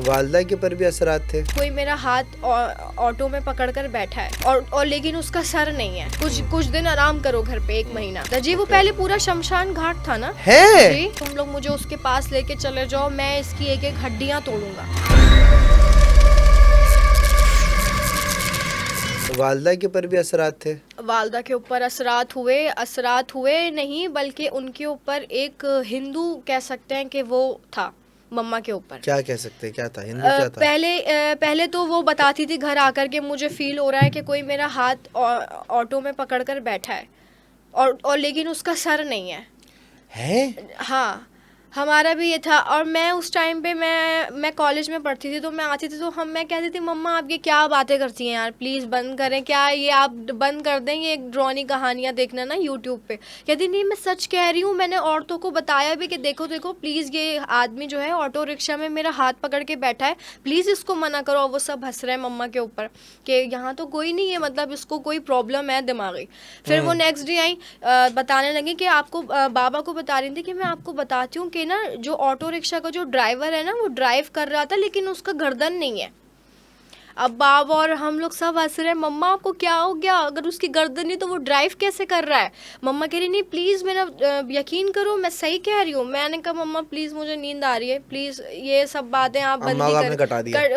वालदा के ऊपर भी असरात थे। कोई मेरा हाथ ऑटो में पकड़कर बैठा है और लेकिन उसका सर नहीं है। कुछ दिन आराम करो घर पे, 1 महीना। जी वो पहले पूरा शमशान घाट था ना है? जी, तुम लोग मुझे उसके पास लेके चले जाओ, मैं इसकी एक एक हड्डियां तोड़ूंगा। वालदा के ऊपर भी असरात थे। वालदा के ऊपर असरात हुए नहीं, बल्कि उनके ऊपर एक हिंदू कह सकते हैं कि वो था मम्मा के ऊपर। क्या कह सकते हैं, क्या था हिंदू, क्या था? पहले तो वो बताती थी घर आकर के, मुझे फील हो रहा है कि कोई मेरा हाथ ऑटो में पकड़कर बैठा है और लेकिन उसका सर नहीं है। हाँ, हमारा भी ये था। और मैं उस टाइम पे मैं कॉलेज में पढ़ती थी, तो मैं आती थी तो मैं कहती थी मम्मा आप ये क्या बातें करती हैं यार, प्लीज़ बंद करें, क्या ये आप बंद कर दें, ये एक ड्रानी कहानियाँ देखना ना यूट्यूब पे। कहती नहीं मैं सच कह रही हूँ, मैंने औरतों को बताया भी कि देखो देखो प्लीज़ ये आदमी जो है ऑटो रिक्शा में मेरा हाथ पकड़ के बैठा है, प्लीज़ इसको मना करो। और वो सब हंस रहे हैं मम्मा के ऊपर कि यहाँ तो कोई नहीं है, मतलब इसको कोई प्रॉब्लम है दिमागी। फिर वो नेक्स्ट डे आई बताने लगी कि आपको बाबा को बता रही थी कि मैं आपको बताती हूँ कि ना जो ऑटो रिक्शा का जो ड्राइवर है ना, वो ड्राइव कर रहा था लेकिन उसका गर्दन नहीं है। अब बाबा और हम लोग सब हंस रहे हैं, मम्मा आपको क्या हो गया, अगर उसकी गर्दन नहीं तो वो ड्राइव कैसे कर रहा है। मम्मा कह रही नहीं प्लीज़ मेरा यकीन करो, मैं सही कह रही हूँ। मैंने कहा मम्मा प्लीज़ मुझे नींद आ रही है, प्लीज़ ये सब बातें आप बंद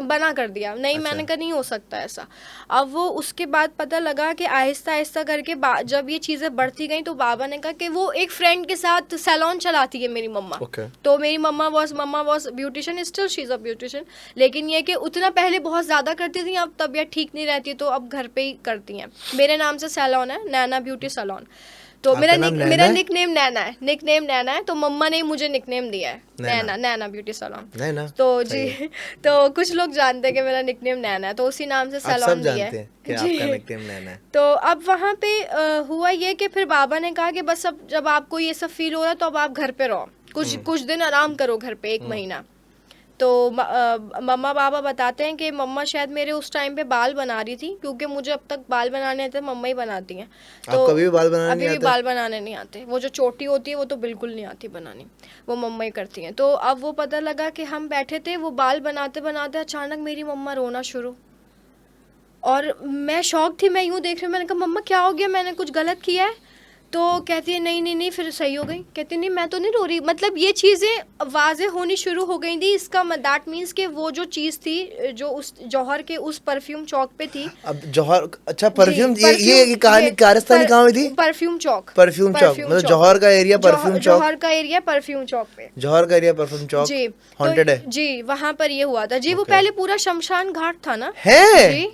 बना कर दिया। नहीं अच्छा। मैंने कहा नहीं हो सकता ऐसा। अब वो उसके बाद पता लगा कि आहिस्ता आहिस्ता करके जब ये चीज़ें बढ़ती गई तो बाबा ने कहा कि वो एक फ्रेंड के साथ सैलून चलाती है मेरी मम्मा। तो मेरी मम्मा was beautician, still she is a beautician, लेकिन ये कि उतना पहले बहुत ज़्यादा करती थी, अब तबीयत ठीक नहीं रहती तो अब घर पे ही करती हैं। मेरे नाम से सैलून है, नैना ब्यूटी सैलून। तो मेरा निकनेम नैना है, तो मम्मा ने मुझे निकनेम दिया है नैना ब्यूटी सैलून। तो जी तो कुछ लोग जानते हैं कि मेरा निकनेम नैना है, तो उसी नाम से सैलून दिया है कि आपका निकनेम नैना है। तो अब वहाँ पे हुआ ये कि फिर बाबा ने कहा कि बस अब जब आपको ये सब फील हो रहा है तो अब आप घर पे रहो, कुछ दिन आराम करो घर पे, 1 महीना। तो मम्मा बाबा बताते हैं कि मम्मा शायद मेरे उस टाइम पे बाल बना रही थी, क्योंकि मुझे अब तक बाल बनाने आते, मम्मा ही बनाती हैं। तो कभी भी बाल बनाने नहीं आते। वो जो चोटी होती है वो तो बिल्कुल नहीं आती बनानी, वो मम्मा ही करती हैं। तो अब वो पता लगा कि हम बैठे थे, वो बाल बनाते बनाते अचानक मेरी मम्मा रोना शुरू, और मैं शॉक थी, मैं यूँ देख रही हूँ। मैंने कहा मम्मा क्या हो गया, मैंने कुछ गलत किया है? तो कहती है नहीं फिर सही हो गई। कहती नहीं मैं तो नहीं रो रही। मतलब ये चीज़ें वाज़े होनी शुरू हो गई थी। इसका दैट मीन्स कि वो जो चीज़ थी जो उस जौहर के उस परफ्यूम चौक पे थी। अब जौहर, अच्छा परफ्यूम, ये कहानी कारस्तानी कहाँ में थी? परफ्यूम चौक मतलब जौहर का एरिया परफ्यूम चौक, जौहर का एरिया परफ्यूम चौक पे, जौहर का एरिया परफ्यूम चौक जी हॉन्टेड है जी, वहाँ पर ये हुआ था जी। वो पहले पूरा शमशान घाट था ना जी,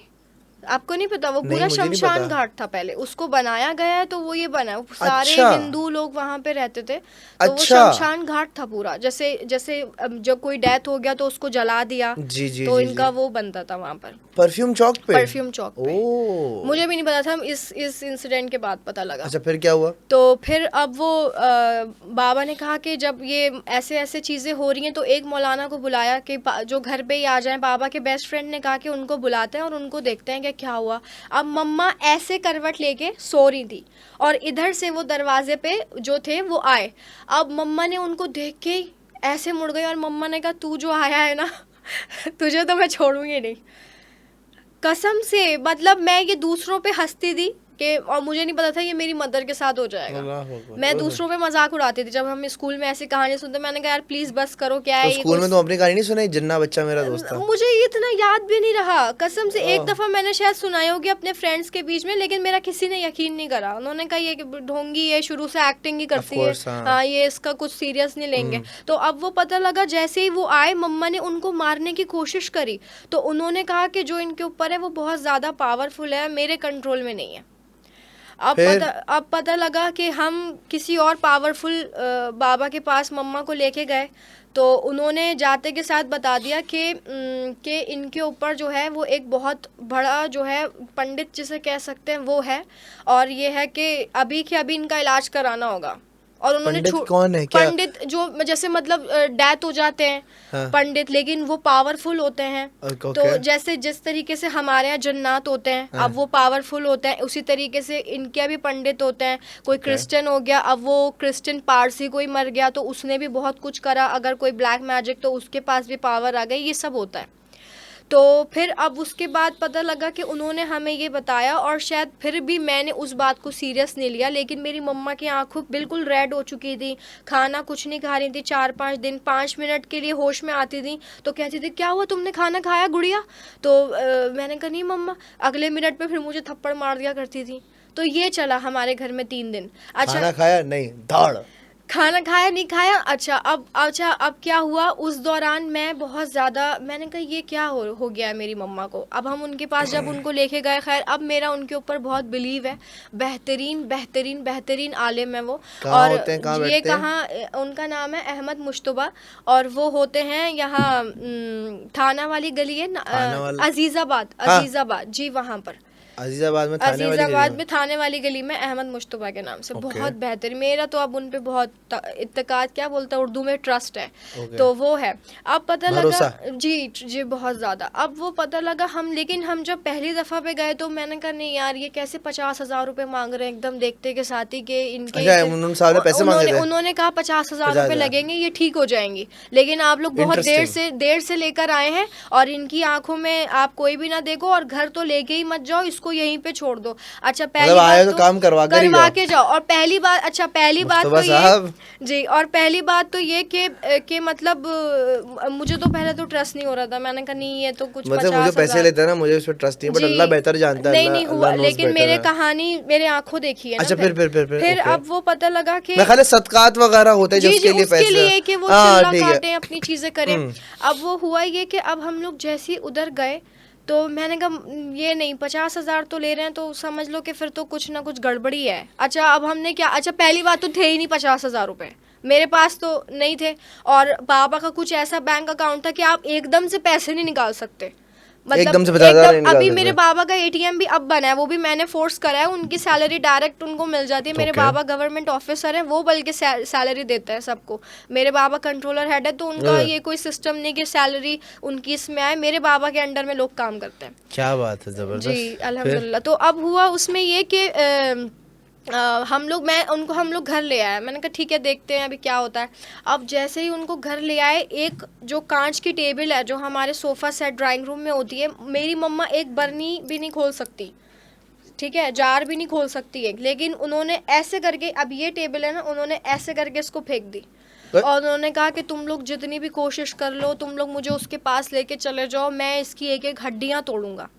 आपको नहीं पता? वो पूरा शमशान घाट था पहले, उसको बनाया गया है। तो वो ये बना, सारे हिंदू लोग वहाँ पे रहते थे। तो वो शमशान घाट था पूरा। जैसे जब कोई डेथ हो गया तो उसको जला दिया। तो इनका वो बनता था वहाँ पर परफ्यूम चौक पे। मुझे भी नहीं पता था, इस इंसिडेंट के बाद पता लगा। अच्छा फिर क्या हुआ? तो फिर अब वो बाबा ने कहा कि जब ये ऐसे ऐसे चीज़ें हो रही हैं तो एक मौलाना को बुलाया कि जो घर पे ही आ जाएं। बाबा के बेस्ट फ्रेंड ने कहा कि उनको बुलाते हैं और उनको देखते हैं कि क्या हुआ। अब मम्मा ऐसे करवट लेके सो रही थी और इधर से वो दरवाजे पे जो थे वो आए। अब मम्मा ने उनको देख के ऐसे मुड़ गई और मम्मा ने कहा तू जो आया है ना तुझे तो मैं छोड़ूंगी नहीं, कसम से। मतलब मैं ये दूसरों पे हंसती थी कि, और मुझे नहीं पता था ये मेरी मदर के साथ हो जाएगा। मैं दूसरों पे मजाक उड़ाती थी। जब हम स्कूल में ऐसी कहानी सुनते, मैंने कहा यार प्लीज बस करो, क्या है। स्कूल में तो अपनी कहानी नहीं सुनाई, जिन्ना बच्चा मेरा दोस्त था? मुझे इतना याद भी नहीं रहा कसम से। एक दफा मैंने शायद सुनाई होगी अपने फ्रेंड्स के बीच में, लेकिन मेरा किसी ने यकीन नहीं करा। उन्होंने कहा ये ढोंगी, ये शुरू से एक्टिंग ही करती है, हाँ ये इसका कुछ सीरियस नहीं लेंगे। तो अब वो पता लगा, जैसे ही वो आए मम्मा ने उनको मारने की कोशिश करी। तो उन्होंने कहा कि जो इनके ऊपर है वो बहुत ज्यादा पावरफुल है, मेरे कंट्रोल में नहीं है। अब पता लगा कि हम किसी और पावरफुल बाबा के पास मम्मा को लेके गए। तो उन्होंने जाते के साथ बता दिया कि इनके ऊपर जो है वो एक बहुत बड़ा जो है पंडित जिसे कह सकते हैं वो है, और ये है कि अभी इनका इलाज कराना होगा। और उन्होंने पंडित कौन है क्या? पंडित जो जैसे मतलब डेथ हो जाते हैं हाँ। पंडित, लेकिन वो पावरफुल होते हैं। ओके। तो जैसे जिस तरीके से हमारे यहाँ जन्नात होते हैं, हाँ। अब वो पावरफुल होते हैं, उसी तरीके से इनके भी पंडित होते हैं। कोई क्रिश्चियन हो गया, अब वो क्रिश्चियन पारसी कोई मर गया तो उसने भी बहुत कुछ करा, अगर कोई ब्लैक मैजिक तो उसके पास भी पावर आ गई, ये सब होता है। तो फिर अब उसके बाद पता लगा कि उन्होंने हमें ये बताया, और शायद फिर भी मैंने उस बात को सीरियस नहीं लिया, लेकिन मेरी मम्मा की आंखों बिल्कुल रेड हो चुकी थी, खाना कुछ नहीं खा रही थी 4-5 दिन, 5 मिनट के लिए होश में आती थी तो कहती थी क्या हुआ तुमने खाना खाया गुड़िया? तो मैंने कहा नहीं मम्मा, अगले मिनट पे फिर मुझे थप्पड़ मार दिया करती थी। तो ये चला हमारे घर में 3 दिन। अच्छा, खाना खाया नहीं, दाढ़ खाना खाया नहीं खाया। अच्छा अब क्या हुआ उस दौरान, मैं बहुत ज़्यादा, मैंने कहा ये क्या हो गया है मेरी मम्मा को। अब हम उनके पास जब उनको लेके गए, खैर अब मेरा उनके ऊपर बहुत बिलीव है, बेहतरीन बेहतरीन बेहतरीन आलिम है वो। कहाँ और होते हैं, कहाँ ये बैठते हैं? कहाँ, उनका नाम है अहमद मुश्तबा, और वो होते हैं यहाँ थाना वाली गली है थाना वाला? अजीज़ाबाद, हाँ। अजीज़ाबाद जी, वहाँ पर अजीजाबाद में थाने वाली अजीज़ाबाद गली में थाने वाली गली में अहमद मुश्तबा के नाम से। ओके। बहुत बेहतर, मेरा तो अब उन पे बहुत इत्तेकाद, क्या बोलता है उर्दू में, ट्रस्ट है। ओके। तो वो है। अब पता लगा भरोसा। जी जी बहुत ज़्यादा। अब वो पता लगा हम, लेकिन हम जब पहली दफ़ा पे गए तो मैंने कहा नहीं यार ये कैसे 50,000 रुपये मांग रहे हैं एकदम देखते के साथ ही के इनके। अच्छा, उन्होंने सारे पैसे मांगे थे? उन्होंने कहा 50,000 रुपये 50,000 लगेंगे, ये ठीक हो जाएंगी, लेकिन आप लोग बहुत देर से लेकर आए हैं, और इनकी आंखों में आप कोई भी ना देखो, और घर तो लेके ही मत जाओ, इसको यहीं पे छोड़ दो। अच्छा पहली मतलब आए बात तो काम करवा के जाओ। और पहली बात, अच्छा पहली बात तो ये जी, और पहली बात तो ये कि मतलब मुझे तो पहले तो ट्रस्ट नहीं हो रहा था। मैंने कहा नहीं ये तो कुछ मतलब मुझे पैसे लेते हैं ना, मुझे उस पर ट्रस्ट नहीं है, बट अल्लाह बेहतर जानता है। नहीं हुआ, लेकिन मेरे कहानी मेरे आंखों देखी है ना। अच्छा फिर अब वो पता लगा कि मैं खाली सदकात वगैरह होते हैं जो उसके लिए पैसे, लिए कि वो चिल्ला काटें, अपनी चीजें करें। अब वो हुआ ये कि अब हम लोग जैसे ही उधर गए तो मैंने कहा ये नहीं, 50,000 तो ले रहे हैं तो समझ लो कि फिर तो कुछ ना कुछ गड़बड़ी है। अच्छा अब हमने क्या, अच्छा पहली बात तो थे ही नहीं 50,000 रुपये मेरे पास, तो नहीं थे, और पापा का कुछ ऐसा बैंक अकाउंट था कि आप एकदम से पैसे नहीं निकाल सकते, मतलब एकदम से 50,000 अभी मेरे बाबा का एटीएम भी अब बना है, वो भी मैंने फोर्स करा है, उनकी सैलरी डायरेक्ट उनको मिल जाती है। मेरे बाबा गवर्नमेंट ऑफिसर हैं, वो बल्कि सैलरी देते हैं सबको। मेरे बाबा कंट्रोलर हेड है, तो उनका ये कोई सिस्टम नहीं कि सैलरी उनकी इसमें आए, मेरे बाबा के अंडर में लोग काम करते हैं। क्या बात है, जबरदस्त जी अल्हम्दुलिल्लाह। तो अब हुआ उसमें ये कि हम लोग घर ले आए। मैंने कहा ठीक है देखते हैं अभी क्या होता है। अब जैसे ही उनको घर ले आए, एक जो कांच की टेबल है जो हमारे सोफ़ा सेट ड्राइंग रूम में होती है, मेरी मम्मा एक बर्नी भी नहीं खोल सकती, ठीक है, जार भी नहीं खोल सकती है, लेकिन उन्होंने ऐसे करके, अब ये टेबल है ना, उन्होंने ऐसे करके इसको फेंक दी, और उन्होंने कहा कि तुम लोग जितनी भी कोशिश कर लो, तुम लोग मुझे उसके पास लेके चले जाओ, मैं इसकी एक एक हड्डियाँ तोड़ूंगा।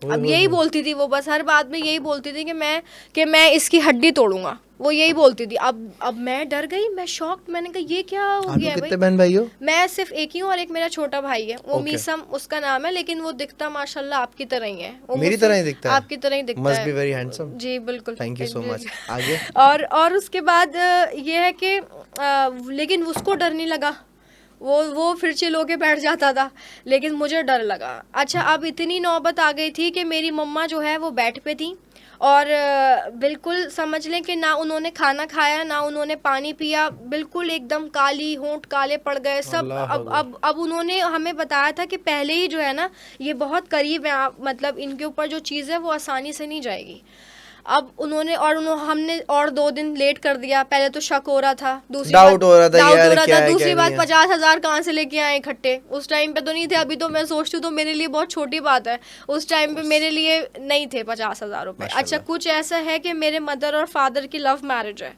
अब यही बोलती थी वो, बस हर बात में यही बोलती थी कि मैं इसकी हड्डी तोड़ूंगा, वो यही बोलती थी। अब मैं डर गई, मैं शॉक्ड, मैंने कहा ये क्या हो गया है कितने बहन भाई हो? मैं सिर्फ एक ही हूँ, और एक मेरा छोटा भाई है, वो मीसम उसका नाम है, लेकिन वो दिखता माशाल्लाह आपकी तरह ही है, वो मेरी तरह ही दिखता है, आपकी तरह ही दिखता है, मस्ट बी वेरी हैंडसम। जी बिल्कुल, थैंक यू सो मच। आगे और उसके बाद ये है कि लेकिन उसको डर नहीं लगा, वो फिर चिल होके बैठ जाता था, लेकिन मुझे डर लगा। अच्छा अब इतनी नौबत आ गई थी कि मेरी मम्मा जो है वो बेड पे थी, और बिल्कुल समझ लें कि ना उन्होंने खाना खाया ना उन्होंने पानी पिया, बिल्कुल एकदम काली, होंठ काले पड़ गए सब। अब उन्होंने हमें बताया था कि पहले ही जो है ना ये बहुत करीब है, मतलब इनके ऊपर जो चीज़ है वो आसानी से नहीं जाएगी। अब हमने और 2 दिन लेट कर दिया। पहले तो शक हो रहा था, दूसरी डाउट हो रहा था, दूसरी बात 50,000 कहाँ से लेके आए इकट्ठे, उस टाइम पे तो नहीं थे। अभी तो मैं सोचती हूँ तो मेरे लिए बहुत छोटी बात है, उस टाइम पे मेरे लिए नहीं थे 50,000 रुपए। अच्छा कुछ ऐसा है कि मेरे मदर और फादर की लव मैरिज है,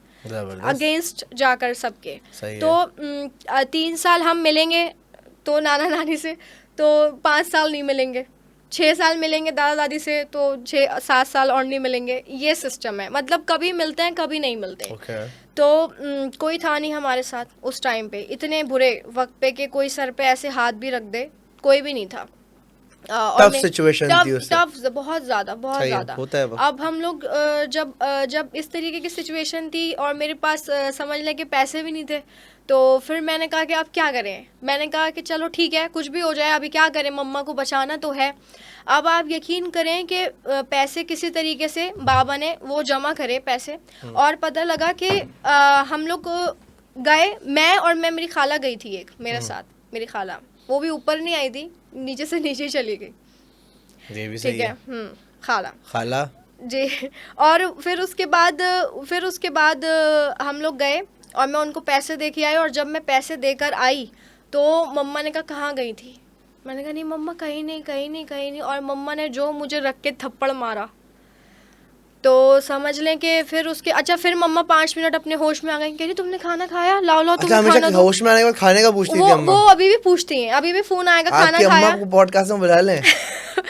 अगेंस्ट जाकर सबके, तो 3 साल हम मिलेंगे तो नाना नानी से, तो 5 साल नहीं मिलेंगे, 6 साल मिलेंगे दादा दादी से, तो 6-7 साल और नहीं मिलेंगे, ये सिस्टम है। मतलब कभी मिलते हैं कभी नहीं मिलते। तो कोई था नहीं हमारे साथ उस टाइम पे, इतने बुरे वक्त पे कि कोई सर पे ऐसे हाथ भी रख दे, कोई भी नहीं था। टफ सिचुएशन थी उससे। टफ, बहुत ज्यादा, बहुत सही है, ज्यादा होता है वो। अब हम लोग जब इस तरीके की सिचुएशन थी और मेरे पास समझ लें कि पैसे भी नहीं थे, तो फिर मैंने कहा कि अब क्या करें। मैंने कहा कि चलो ठीक है, कुछ भी हो जाए, अभी क्या करें, मम्मा को बचाना तो है। अब आप यकीन करें कि पैसे किसी तरीके से बाबा ने वो जमा करे पैसे, और पता लगा कि हम लोग गए, मैं मेरी खाला गई थी एक मेरे साथ, मेरी खाला, वो भी ऊपर नहीं आई थी, नीचे से नीचे चली गई। ये भी सही ठीक है, खाला जी। और फिर उसके बाद हम लोग गए और मैं उनको पैसे दे के आई, और जब मैं पैसे देकर आई तो मम्मा ने कहा कहाँ गई थी। मैंने कहा नहीं मम्मा, कहीं नहीं। और मम्मा ने जो मुझे रख के थप्पड़ मारा, तो समझ लें कि फिर मम्मा 5 मिनट अपने होश में आ गई, कह रही तुमने खाना खाया, लाओ तुम्हें हमेशा खाना दो। होश में आने के बाद खाने का पूछती थी अम्मा। वो अभी भी पूछती हैं, अभी भी फोन आएगा, खाना आपकी खाया। अम्मा को पॉडकास्ट में बुला लें,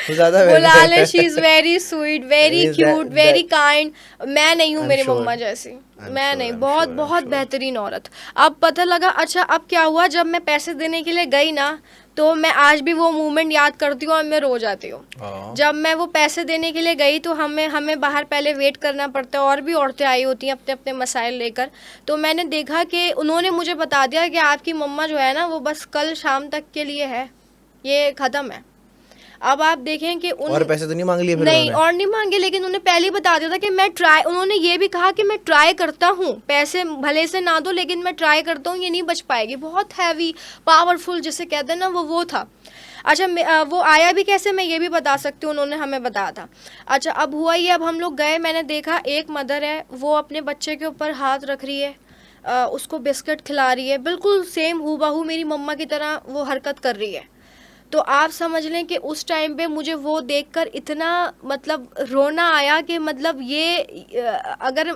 ज्यादा बुला ले, she is very sweet, very cute, very kind. मैं नहीं हूँ मेरी मम्मा जैसी, मैं नहीं, बहुत बेहतरीन औरत। अब पता लगा, अच्छा अब क्या हुआ, जब मैं पैसे देने के लिए गई ना, तो मैं आज भी वो मोमेंट याद करती हूँ और मैं रो जाती हूँ। जब मैं वो पैसे देने के लिए गई तो हमें बाहर पहले वेट करना पड़ता है, और भी औरतें आई होती हैं अपने अपने मसाइल लेकर। तो मैंने देखा कि उन्होंने मुझे बता दिया कि आपकी मम्मा जो है ना, वो बस कल शाम तक के लिए है, ये ख़त्म है। अब आप देखें कि और पैसे तो नहीं मांग लिए फिर नहीं, उन्होंने? और नहीं मांगे, लेकिन उन्हें पहले ही बता दिया था कि उन्होंने ये भी कहा कि मैं ट्राई करता हूँ, पैसे भले से ना दो लेकिन मैं ट्राई करता हूँ, ये नहीं बच पाएगी। बहुत हैवी, पावरफुल जिसे कहते हैं ना, वो था। अच्छा, वो आया भी कैसे, मैं ये भी बता सकती हूँ, उन्होंने हमें बताया था। अच्छा, अब हुआ ये, अब हम लोग गए, मैंने देखा एक मदर है, वो अपने बच्चे के ऊपर हाथ रख रही है, उसको बिस्किट खिला रही है, बिल्कुल सेम हूबहू मेरी मम्मा की तरह वो हरकत कर रही है। तो आप समझ लें कि उस टाइम पे मुझे वो देखकर इतना मतलब रोना आया कि मतलब ये अगर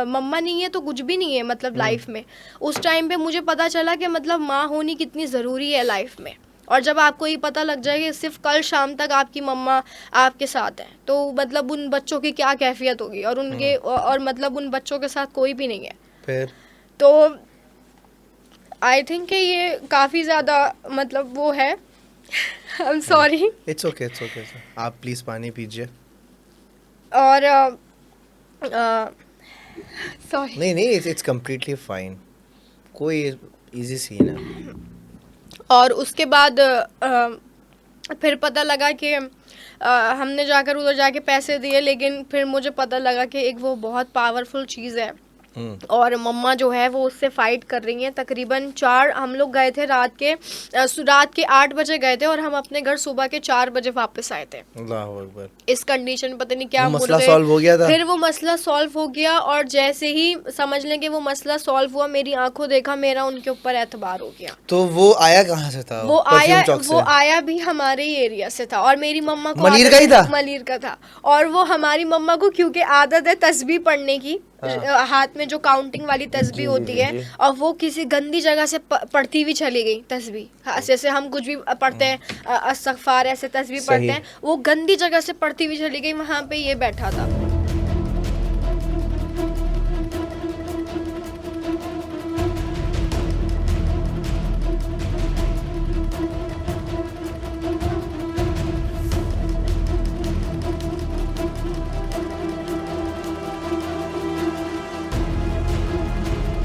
मम्मा नहीं है तो कुछ भी नहीं है मतलब लाइफ में। उस टाइम पे मुझे पता चला कि मतलब माँ होनी कितनी ज़रूरी है लाइफ में। और जब आपको ये पता लग जाए कि सिर्फ कल शाम तक आपकी मम्मा आपके साथ है, तो मतलब उन बच्चों की क्या कैफियत होगी, और उनके और मतलब उन बच्चों के साथ कोई भी नहीं है। फिर तो आई थिंक कि ये काफ़ी ज़्यादा मतलब वो है। I'm sorry. It's okay. आप प्लीज पानी पीजिए। और सॉरी नहीं, it's completely fine, कोई इजी सीन है। और उसके बाद फिर पता लगा कि हमने जाकर उधर जाके पैसे दिए, लेकिन फिर मुझे पता लगा कि एक वो बहुत पावरफुल चीज़ है, और मम्मा जो है वो उससे फाइट कर रही हैं। तकरीबन हम लोग गए थे रात के 8 बजे गए थे, और हम अपने घर सुबह के 4 बजे वापस आए थे। अल्लाह अकबर। इस कंडीशन पता नहीं क्या मसला सॉल्व हो गया था। फिर वो मसला सॉल्व हो गया, और जैसे ही समझ लें कि वो मसला सॉल्व हुआ, मेरी आंखों देखा, मेरा उनके ऊपर एतबार हो गया। तो वो आया कहाँ से था? वो आया भी हमारे ही एरिया से था, और मेरी मम्मा को मलीर का ही था? मलीर का था। और वो हमारी मम्मा को क्योंकि आदत है तस्बीह पढ़ने की, हाथ में जो काउंटिंग वाली तस्बीह होती है, और वो किसी गंदी जगह से पढ़ती हुई चली गई तस्बीह। जैसे हम कुछ भी पढ़ते हैं, इस्तग़फ़ार ऐसे तस्बीह पढ़ते हैं, वो गंदी जगह से पढ़ती हुई चली गई, वहाँ पे ये बैठा था।